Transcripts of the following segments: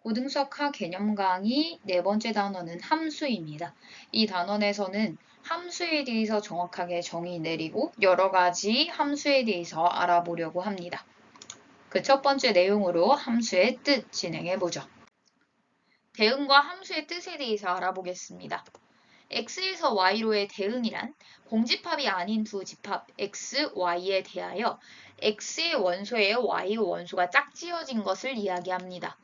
고등수학학 개념 강의 네 번째 단원은 함수입니다. 이 단원에서는 함수에 대해서 정확하게 정의 내리고 여러 가지 함수에 대해서 알아보려고 합니다. 그 첫 번째 내용으로 함수의 뜻 진행해보죠. 대응과 함수의 뜻에 대해서 알아보겠습니다. x에서 y로의 대응이란 공집합이 아닌 두 집합 x, y에 대하여 x의 원소에 y 원소가 짝지어진 것을 이야기합니다.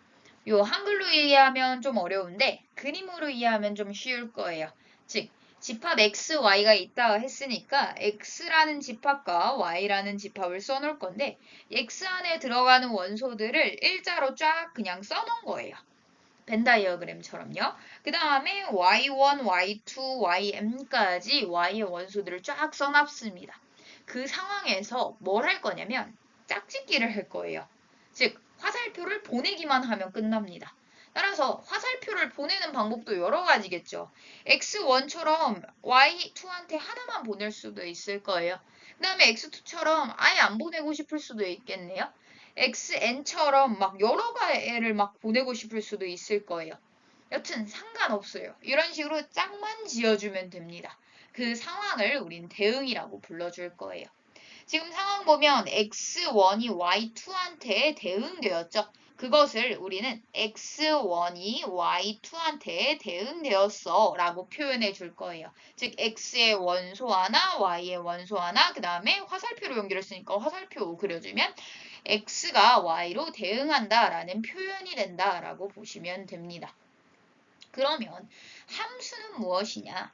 요 한글로 이해하면 좀 어려운데 그림으로 이해하면 좀 쉬울 거예요. 즉 집합 x, y가 있다 했으니까 x라는 집합과 y라는 집합을 써놓을 건데 x 안에 들어가는 원소들을 일자로 쫙 그냥 써놓은 거예요. 벤 다이어그램처럼요. 그 다음에 y1, y2, ym까지 y의 원소들을 쫙 써놨습니다. 그 상황에서 뭘 할 거냐면 짝짓기를 할 거예요. 즉 화살표를 보내기만 하면 끝납니다. 따라서 화살표를 보내는 방법도 여러 가지겠죠. x1처럼 y2한테 하나만 보낼 수도 있을 거예요. 그 다음에 x2처럼 아예 안 보내고 싶을 수도 있겠네요. xn처럼 막 여러 개를 막 보내고 싶을 수도 있을 거예요. 여튼 상관없어요. 이런 식으로 짝만 지어주면 됩니다. 그 상황을 우린 대응이라고 불러줄 거예요. 지금 상황 보면 x1이 y2한테 대응되었죠. 그것을 우리는 x1이 y2한테 대응되었어 라고 표현해 줄 거예요. 즉 x의 원소 하나, y의 원소 하나, 그 다음에 화살표로 연결했으니까 화살표 그려주면 x가 y로 대응한다 라는 표현이 된다 라고 보시면 됩니다. 그러면 함수는 무엇이냐?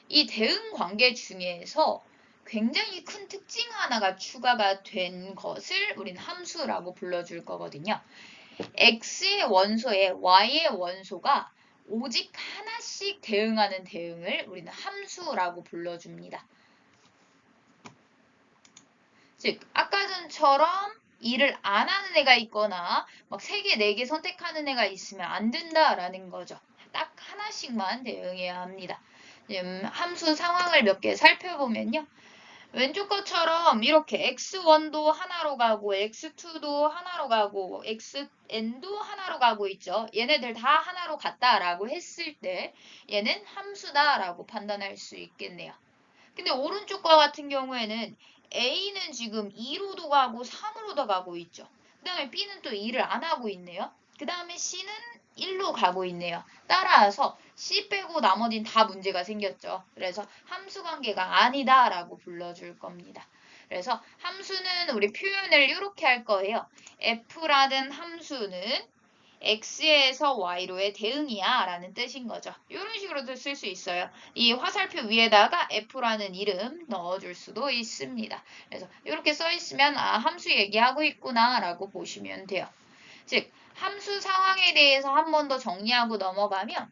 이 대응 관계 중에서 굉장히 큰 특징 하나가 추가가 된 것을 우린 함수라고 불러줄 거거든요. x의 원소에 y의 원소가 오직 하나씩 대응하는 대응을 우리는 함수라고 불러줍니다. 즉 아까 전처럼 일을 안 하는 애가 있거나 막 3개, 4개 선택하는 애가 있으면 안 된다라는 거죠. 딱 하나씩만 대응해야 합니다. 함수 상황을 몇 개 살펴보면요. 왼쪽 것처럼 이렇게 x1도 하나로 가고 x2도 하나로 가고 xn도 하나로 가고 있죠. 얘네들 다 하나로 갔다라고 했을 때 얘는 함수다라고 판단할 수 있겠네요. 근데 오른쪽과 같은 경우에는 A는 지금 2로도 가고 3으로도 가고 있죠. 그 다음에 B는 또 2를 안 하고 있네요. 그 다음에 C는 1로 가고 있네요. 따라서 C 빼고 나머진 다 문제가 생겼죠. 그래서 함수 관계가 아니다라고 불러줄 겁니다. 그래서 함수는 우리 표현을 이렇게 할 거예요. F라는 함수는 x에서 y로의 대응이야 라는 뜻인 거죠. 이런 식으로도 쓸 수 있어요. 이 화살표 위에다가 f라는 이름 넣어줄 수도 있습니다. 그래서 이렇게 써 있으면 아 함수 얘기하고 있구나 라고 보시면 돼요. 즉 함수 상황에 대해서 한 번 더 정리하고 넘어가면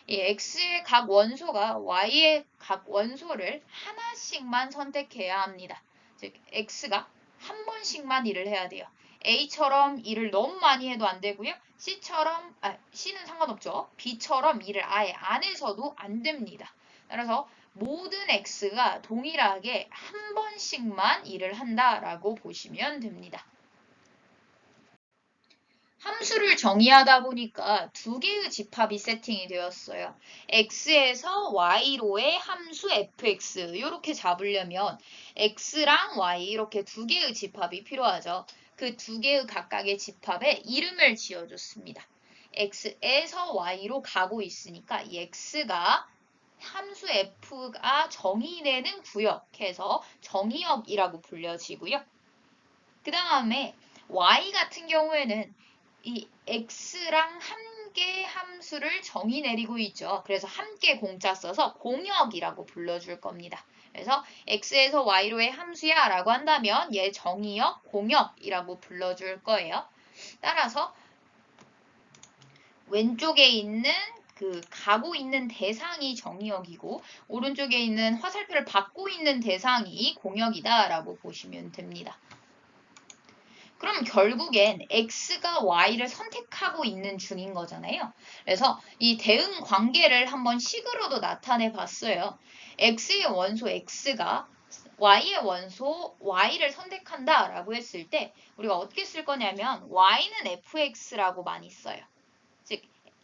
이 x의 각 원소가 y의 각 원소를 하나씩만 선택해야 합니다. 즉 x가 한 번씩만 일을 해야 돼요. A처럼 일을 너무 많이 해도 안 되고요. C는 상관없죠. B처럼 일을 아예 안 해서도 안 됩니다. 따라서 모든 X가 동일하게 한 번씩만 일을 한다라고 보시면 됩니다. 함수를 정의하다 보니까 두 개의 집합이 세팅이 되었어요. x에서 y로의 함수 fx 이렇게 잡으려면 x랑 y 이렇게 두 개의 집합이 필요하죠. 그 두 개의 각각의 집합에 이름을 지어줬습니다. x에서 y로 가고 있으니까 이 x가 함수 f가 정의되는 구역해서 정의역이라고 불려지고요. 그 다음에 y 같은 경우에는 이 x랑 함께 함수를 정의 내리고 있죠. 그래서 함께 공짜 써서 공역이라고 불러줄 겁니다. 그래서 x에서 y로의 함수야 라고 한다면 얘 정의역, 공역이라고 불러줄 거예요. 따라서 왼쪽에 있는 그 가고 있는 대상이 정의역이고 오른쪽에 있는 화살표를 받고 있는 대상이 공역이다 라고 보시면 됩니다. 그럼 결국엔 x가 y를 선택하고 있는 중인 거잖아요. 그래서 이 대응 관계를 한번 식으로도 나타내 봤어요. x의 원소 x가 y의 원소 y를 선택한다 라고 했을 때 우리가 어떻게 쓸 거냐면 y는 fx라고 많이 써요. 즉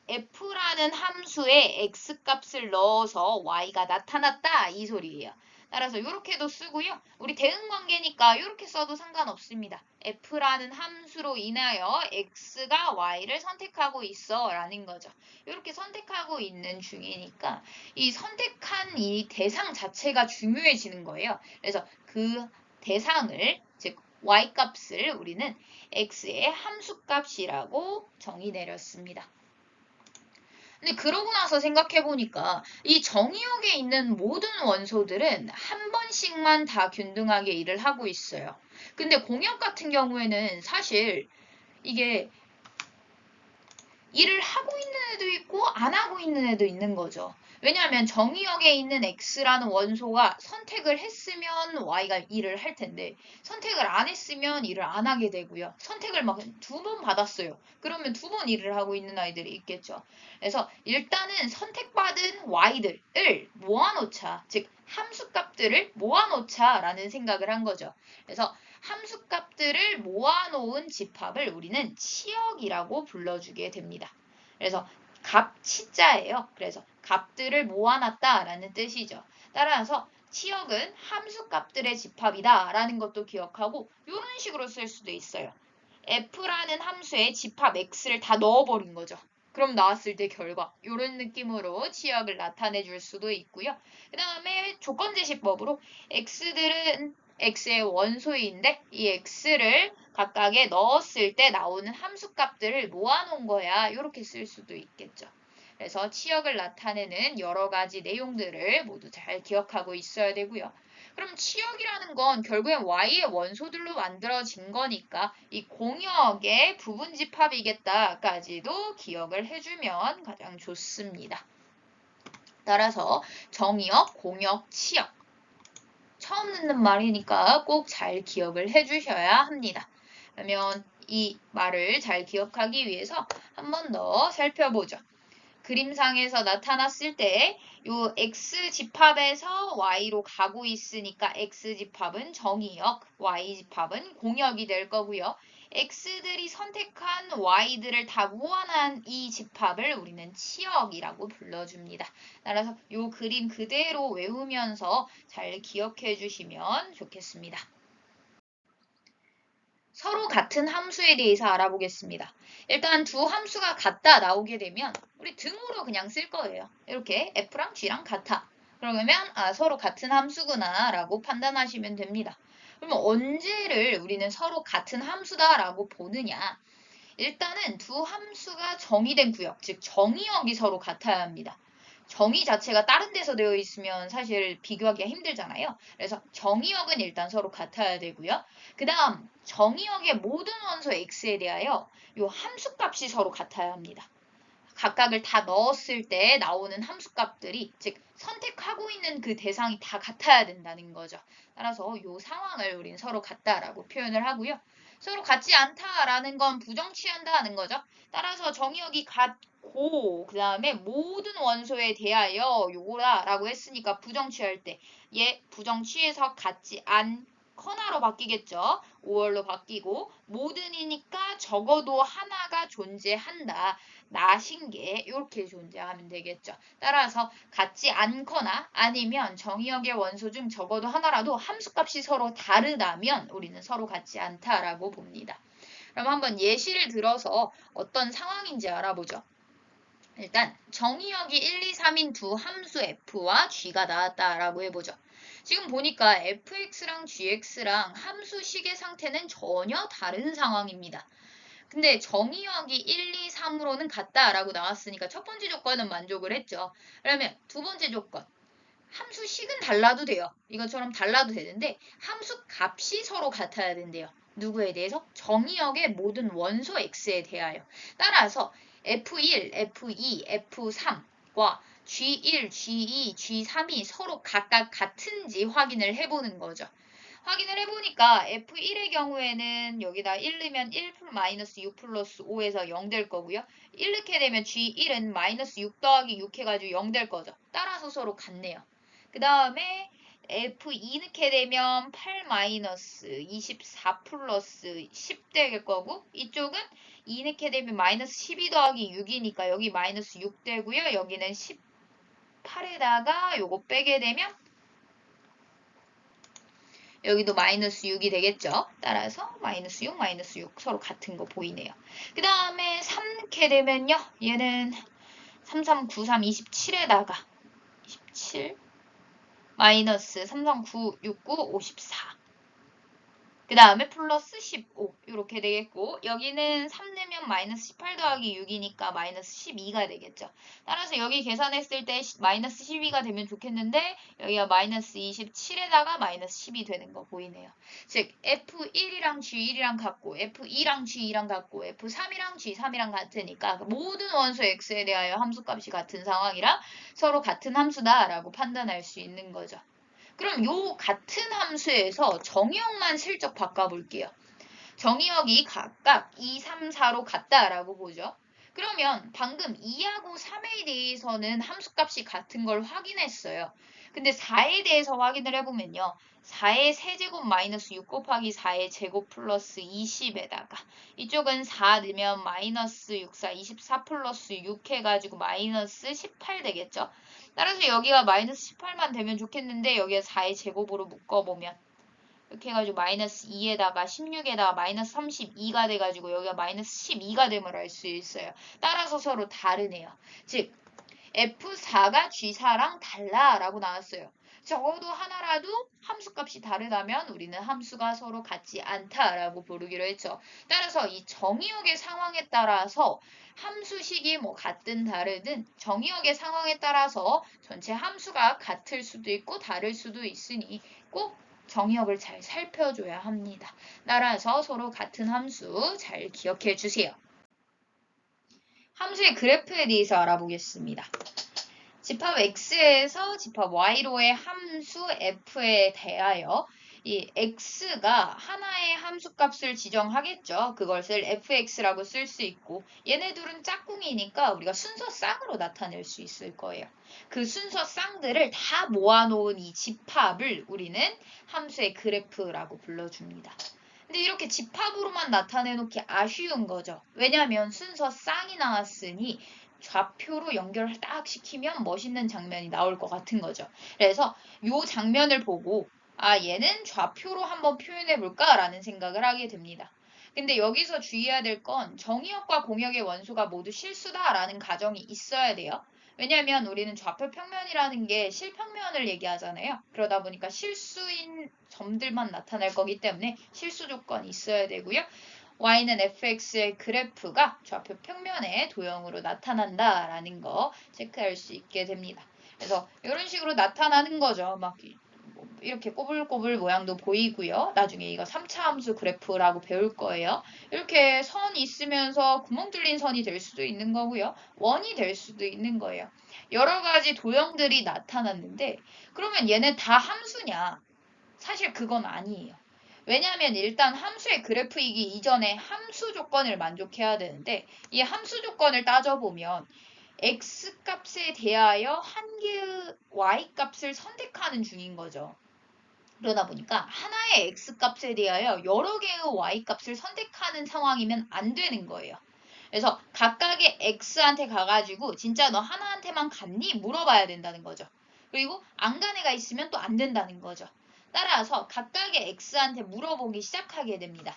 f라는 함수에 x값을 넣어서 y가 나타났다 이 소리예요. 따라서 이렇게도 쓰고요. 우리 대응 관계니까 이렇게 써도 상관없습니다. f라는 함수로 인하여 x가 y를 선택하고 있어 라는 거죠. 이렇게 선택하고 있는 중이니까 이 선택한 이 대상 자체가 중요해지는 거예요. 그래서 그 대상을 즉 y값을 우리는 x의 함수값이라고 정의 내렸습니다. 근데 그러고 나서 생각해보니까 이 정의역에 있는 모든 원소들은 한 번씩만 다 균등하게 일을 하고 있어요. 근데 공역 같은 경우에는 사실 이게 일을 하고 있는 애도 있고 안 하고 있는 애도 있는 거죠. 왜냐하면 정의역에 있는 x라는 원소가 선택을 했으면 y가 일을 할 텐데 선택을 안 했으면 일을 안 하게 되고요. 선택을 막 두 번 받았어요. 그러면 두 번 일을 하고 있는 아이들이 있겠죠. 그래서 일단은 선택받은 y들을 모아놓자. 즉 함수값들을 모아놓자라는 생각을 한 거죠. 그래서 함수값들을 모아놓은 집합을 우리는 치역이라고 불러주게 됩니다. 그래서 값 치자예요. 그래서 값들을 모아놨다라는 뜻이죠. 따라서 치역은 함수값들의 집합이다 라는 것도 기억하고 이런 식으로 쓸 수도 있어요. f라는 함수에 집합 x를 다 넣어버린 거죠. 그럼 나왔을 때 결과 이런 느낌으로 치역을 나타내 줄 수도 있고요. 그 다음에 조건제시법으로 x들은 x의 원소인데 이 x를 각각에 넣었을 때 나오는 함수값들을 모아놓은 거야. 이렇게 쓸 수도 있겠죠. 그래서 치역을 나타내는 여러 가지 내용들을 모두 잘 기억하고 있어야 되고요. 그럼 치역이라는 건 결국엔 y의 원소들로 만들어진 거니까 이 공역의 부분집합이겠다까지도 기억을 해주면 가장 좋습니다. 따라서 정의역, 공역, 치역 처음 듣는 말이니까 꼭 잘 기억을 해주셔야 합니다. 그러면 이 말을 잘 기억하기 위해서 한 번 더 살펴보죠. 그림상에서 나타났을 때 요 x집합에서 y로 가고 있으니까 x집합은 정의역, y집합은 공역이 될 거고요. x들이 선택한 y들을 다 모아놓은 이 집합을 우리는 치역이라고 불러줍니다. 따라서 요 그림 그대로 외우면서 잘 기억해 주시면 좋겠습니다. 서로 같은 함수에 대해서 알아보겠습니다. 일단 두 함수가 같다 나오게 되면 우리 등으로 그냥 쓸 거예요. 이렇게 f랑 g랑 같아. 그러면 서로 같은 함수구나 라고 판단하시면 됩니다. 그러면 언제를 우리는 서로 같은 함수다라고 보느냐. 일단은 두 함수가 정의된 구역, 즉 정의역이 서로 같아야 합니다. 정의 자체가 다른 데서 되어 있으면 사실 비교하기가 힘들잖아요. 그래서 정의역은 일단 서로 같아야 되고요. 그 다음 정의역의 모든 원소 x에 대하여 이 함수값이 서로 같아야 합니다. 각각을 다 넣었을 때 나오는 함수값들이 즉 선택하고 있는 그 대상이 다 같아야 된다는 거죠. 따라서 이 상황을 우린 서로 같다라고 표현을 하고요. 서로 같지 않다라는 건 부정취한다는 거죠. 따라서 정의역이 같고 그 다음에 모든 원소에 대하여 요거다라고 했으니까 부정취할 때 얘 부정취해서 같지 않거나로 바뀌겠죠. 5월로 바뀌고 모든이니까 적어도 하나가 존재한다. 나신게 이렇게 존재하면 되겠죠. 따라서 같지 않거나 아니면 정의역의 원소 중 적어도 하나라도 함수값이 서로 다르다면 우리는 서로 같지 않다라고 봅니다. 그럼 한번 예시를 들어서 어떤 상황인지 알아보죠. 일단 정의역이 1, 2, 3인 두 함수 f와 g가 나왔다라고 해보죠. 지금 보니까 fx랑 gx랑 함수식의 상태는 전혀 다른 상황입니다. 근데 정의역이 1, 2, 3으로는 같다라고 나왔으니까 첫 번째 조건은 만족을 했죠. 그러면 두 번째 조건. 함수식은 달라도 돼요. 이것처럼 달라도 되는데 함수 값이 서로 같아야 된대요. 누구에 대해서? 정의역의 모든 원소 x에 대하여. 따라서 F1, F2, F3과 G1, G2, G3이 서로 각각 같은지 확인을 해보는 거죠. 확인을 해보니까 F1의 경우에는 여기다 1 넣으면 1 마이너스 6 플러스 5에서 0 될 거고요. 1 넣게 되면 G1은 마이너스 6 더하기 6 해가지고 0 될 거죠. 따라서 서로 같네요. 그 다음에 F2 넣게 되면 8 마이너스 24 플러스 10 될 거고 이쪽은 2 넣게 되면 마이너스 12 더하기 6이니까 여기 마이너스 6 되고요. 여기는 18에다가 요거 빼게 되면 여기도 마이너스 6이 되겠죠. 따라서 마이너스 6, 마이너스 6 서로 같은 거 보이네요. 그 다음에 3 넣게 되면요. 얘는 3, 3, 9, 3, 27에다가 27 마이너스 3, 3, 9, 6, 9, 54. 그 다음에 플러스 15 이렇게 되겠고 여기는 3 내면 마이너스 18 더하기 6이니까 마이너스 12가 되겠죠. 따라서 여기 계산했을 때 마이너스 12가 되면 좋겠는데 여기가 마이너스 27에다가 마이너스 10이 되는 거 보이네요. 즉 F1이랑 G1이랑 같고 F2랑 G2랑 같고 F3이랑 G3이랑 같으니까 모든 원소 X에 대하여 함수값이 같은 상황이라 서로 같은 함수다라고 판단할 수 있는 거죠. 그럼 요 같은 함수에서 정의역만 슬쩍 바꿔볼게요. 정의역이 각각 2, 3, 4로 같다라고 보죠. 그러면 방금 2하고 3에 대해서는 함수값이 같은 걸 확인했어요. 근데 4에 대해서 확인을 해보면요. 4의 세제곱 마이너스 6 곱하기 4의 제곱 플러스 20에다가 이쪽은 4 넣으면 마이너스 6, 4, 24 플러스 6 해가지고 마이너스 18 되겠죠. 따라서 여기가 마이너스 18만 되면 좋겠는데 여기가 4의 제곱으로 묶어보면 이렇게 해가지고 마이너스 2에다가 16에다가 마이너스 32가 돼가지고 여기가 마이너스 12가 됨을 알 수 있어요. 따라서 서로 다르네요. 즉 F4가 G4랑 달라 라고 나왔어요. 적어도 하나라도 함수값이 다르다면 우리는 함수가 서로 같지 않다라고 부르기로 했죠. 따라서 이 정의역의 상황에 따라서 함수식이 뭐 같든 다르든 정의역의 상황에 따라서 전체 함수가 같을 수도 있고 다를 수도 있으니 꼭 정의역을 잘 살펴줘야 합니다. 따라서 서로 같은 함수 잘 기억해 주세요. 함수의 그래프에 대해서 알아보겠습니다. 집합 x에서 집합 y로의 함수 f에 대하여 이 x가 하나의 함수값을 지정하겠죠. 그것을 fx라고 쓸 수 있고 얘네 둘은 짝꿍이니까 우리가 순서 쌍으로 나타낼 수 있을 거예요. 그 순서 쌍들을 다 모아놓은 이 집합을 우리는 함수의 그래프라고 불러줍니다. 근데 이렇게 집합으로만 나타내놓기 아쉬운 거죠. 왜냐하면 순서 쌍이 나왔으니 좌표로 연결을 딱 시키면 멋있는 장면이 나올 것 같은 거죠. 그래서 이 장면을 보고 얘는 좌표로 한번 표현해 볼까라는 생각을 하게 됩니다. 근데 여기서 주의해야 될 건 정의역과 공역의 원소가 모두 실수다라는 가정이 있어야 돼요. 왜냐하면 우리는 좌표 평면이라는 게 실평면을 얘기하잖아요. 그러다 보니까 실수인 점들만 나타날 거기 때문에 실수 조건이 있어야 되고요. y는 fx의 그래프가 좌표 평면에 도형으로 나타난다라는 거 체크할 수 있게 됩니다. 그래서 이런 식으로 나타나는 거죠. 막 이렇게 꼬불꼬불 모양도 보이고요. 나중에 이거 3차 함수 그래프라고 배울 거예요. 이렇게 선이 있으면서 구멍 뚫린 선이 될 수도 있는 거고요. 원이 될 수도 있는 거예요. 여러 가지 도형들이 나타났는데 그러면 얘네 다 함수냐? 사실 그건 아니에요. 왜냐하면 일단 함수의 그래프이기 이전에 함수 조건을 만족해야 되는데 이 함수 조건을 따져보면 x값에 대하여 한 개의 y값을 선택하는 중인 거죠. 그러다 보니까 하나의 x값에 대하여 여러 개의 y값을 선택하는 상황이면 안 되는 거예요. 그래서 각각의 x한테 가가지고 진짜 너 하나한테만 갔니? 물어봐야 된다는 거죠. 그리고 안 간 애가 있으면 또 안 된다는 거죠. 따라서 각각의 x한테 물어보기 시작하게 됩니다.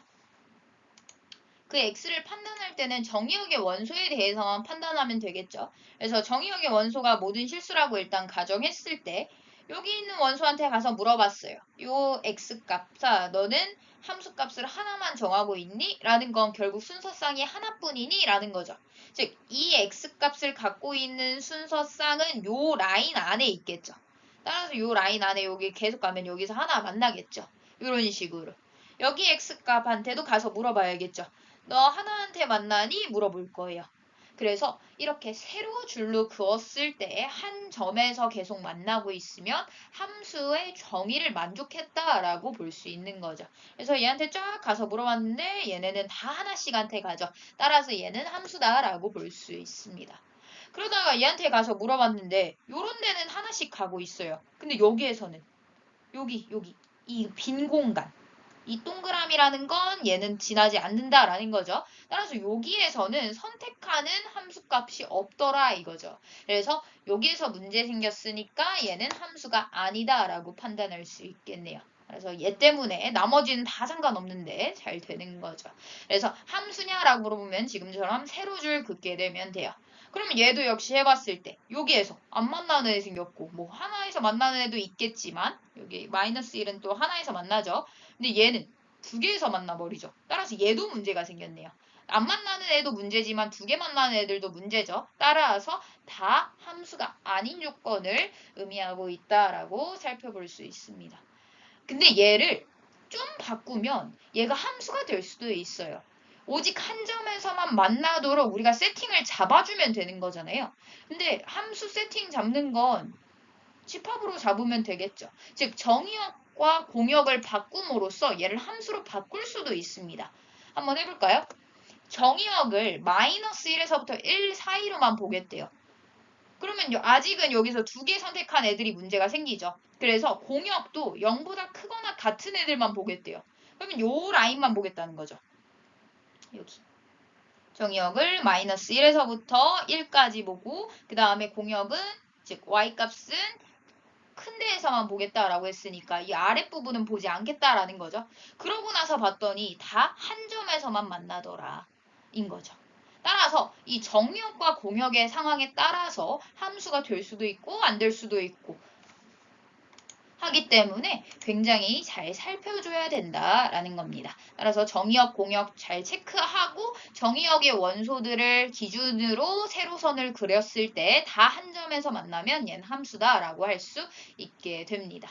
그 x를 판단할 때는 정의역의 원소에 대해서만 판단하면 되겠죠. 그래서 정의역의 원소가 모든 실수라고 일단 가정했을 때 여기 있는 원소한테 가서 물어봤어요. 요 x값, 너는 함수값을 하나만 정하고 있니? 라는 건 결국 순서쌍이 하나뿐이니? 라는 거죠. 즉, 이 x값을 갖고 있는 순서쌍은 요 라인 안에 있겠죠. 따라서 요 라인 안에 여기 계속 가면 여기서 하나 만나겠죠. 이런 식으로. 여기 x값한테도 가서 물어봐야겠죠. 너 하나한테 만나니? 물어볼 거예요. 그래서 이렇게 세로 줄로 그었을 때 한 점에서 계속 만나고 있으면 함수의 정의를 만족했다라고 볼 수 있는 거죠. 그래서 얘한테 쫙 가서 물어봤는데 얘네는 다 하나씩한테 가죠. 따라서 얘는 함수다라고 볼 수 있습니다. 그러다가 얘한테 가서 물어봤는데 요런 데는 하나씩 가고 있어요. 근데 여기에서는 여기 이 빈 공간 이 동그라미라는 건 얘는 지나지 않는다라는 거죠. 따라서 여기에서는 선택하는 함수값이 없더라 이거죠. 그래서 여기에서 문제 생겼으니까 얘는 함수가 아니다라고 판단할 수 있겠네요. 그래서 얘 때문에 나머지는 다 상관없는데 잘 되는 거죠. 그래서 함수냐라고 물어보면 지금처럼 세로 줄 긋게 되면 돼요. 그러면 얘도 역시 해봤을 때 여기에서 안 만나는 애 생겼고 뭐 하나에서 만나는 애도 있겠지만 여기 마이너스 1은 또 하나에서 만나죠. 근데 얘는 두 개에서 만나버리죠. 따라서 얘도 문제가 생겼네요. 안 만나는 애도 문제지만 두 개 만나는 애들도 문제죠. 따라서 다 함수가 아닌 조건을 의미하고 있다라고 살펴볼 수 있습니다. 근데 얘를 좀 바꾸면 얘가 함수가 될 수도 있어요. 오직 한 점에서만 만나도록 우리가 세팅을 잡아주면 되는 거잖아요. 근데 함수 세팅 잡는 건 집합으로 잡으면 되겠죠. 즉 정의역과 공역을 바꿈으로써 얘를 함수로 바꿀 수도 있습니다. 한번 해볼까요? 정의역을 마이너스 1에서부터 1 사이로만 보겠대요. 그러면 아직은 여기서 두 개 선택한 애들이 문제가 생기죠. 그래서 공역도 0보다 크거나 같은 애들만 보겠대요. 그러면 요 라인만 보겠다는 거죠. 여기. 정의역을 마이너스 1에서부터 1까지 보고 그 다음에 공역은 즉 y값은 큰 데에서만 보겠다라고 했으니까 이 아랫부분은 보지 않겠다라는 거죠. 그러고 나서 봤더니 다 한 점에서만 만나더라 인 거죠. 따라서 이 정역과 공역의 상황에 따라서 함수가 될 수도 있고 안 될 수도 있고 하기 때문에 굉장히 잘 살펴줘야 된다라는 겁니다. 따라서 정의역, 공역 잘 체크하고 정의역의 원소들을 기준으로 세로선을 그렸을 때 다 한 점에서 만나면 얘는 함수다라고 할 수 있게 됩니다.